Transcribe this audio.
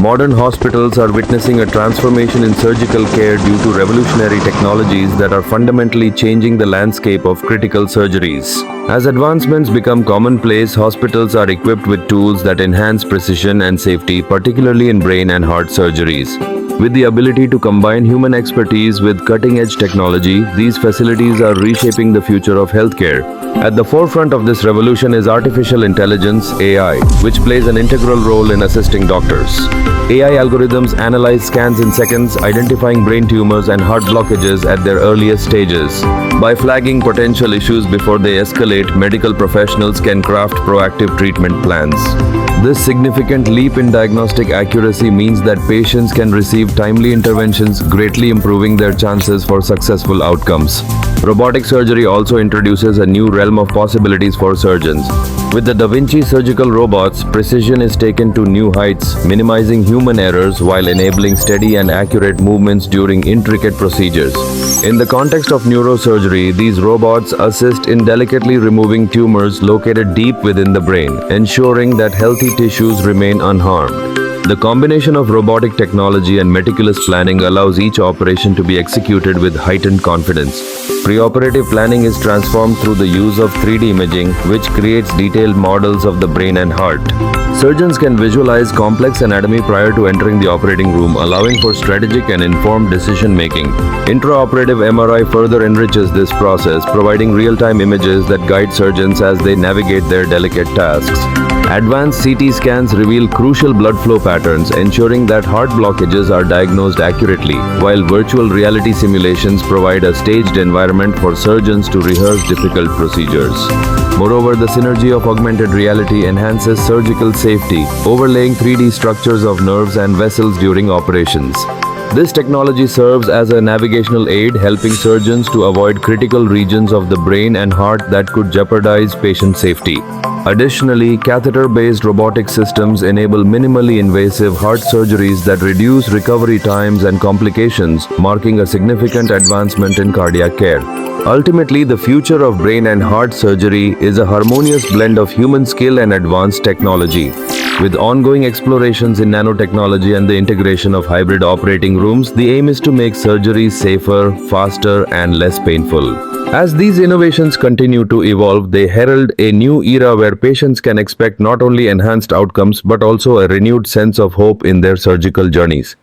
Modern hospitals are witnessing a transformation in surgical care due to revolutionary technologies that are fundamentally changing the landscape of critical surgeries. As advancements become commonplace, hospitals are equipped with tools that enhance precision and safety, particularly in brain and heart surgeries. With the ability to combine human expertise with cutting-edge technology, these facilities are reshaping the future of healthcare. At the forefront of this revolution is artificial intelligence (AI), which plays an integral role in assisting doctors. AI algorithms analyze scans in seconds, identifying brain tumors and heart blockages at their earliest stages. By flagging potential issues before they escalate, medical professionals can craft proactive treatment plans. This significant leap in diagnostic accuracy means that patients can receive timely interventions, greatly improving their chances for successful outcomes. Robotic surgery also introduces a new realm of possibilities for surgeons. With the Da Vinci surgical robots, precision is taken to new heights, minimizing human errors while enabling steady and accurate movements during intricate procedures. In the context of neurosurgery, these robots assist in delicately removing tumors located deep within the brain, ensuring that healthy tissues remain unharmed. The combination of robotic technology and meticulous planning allows each operation to be executed with heightened confidence. Preoperative planning is transformed through the use of 3D imaging, which creates detailed models of the brain and heart. Surgeons can visualize complex anatomy prior to entering the operating room, allowing for strategic and informed decision-making. Intraoperative MRI further enriches this process, providing real-time images that guide surgeons as they navigate their delicate tasks. Advanced CT scans reveal crucial blood flow patterns, ensuring that heart blockages are diagnosed accurately, while virtual reality simulations provide a staged environment for surgeons to rehearse difficult procedures. Moreover, the synergy of augmented reality enhances surgical safety, overlaying 3D structures of nerves and vessels during operations. This technology serves as a navigational aid, helping surgeons to avoid critical regions of the brain and heart that could jeopardize patient safety. Additionally, catheter-based robotic systems enable minimally invasive heart surgeries that reduce recovery times and complications, marking a significant advancement in cardiac care. Ultimately, the future of brain and heart surgery is a harmonious blend of human skill and advanced technology. With ongoing explorations in nanotechnology and the integration of hybrid operating rooms, the aim is to make surgeries safer, faster, and less painful. As these innovations continue to evolve, they herald a new era where patients can expect not only enhanced outcomes but also a renewed sense of hope in their surgical journeys.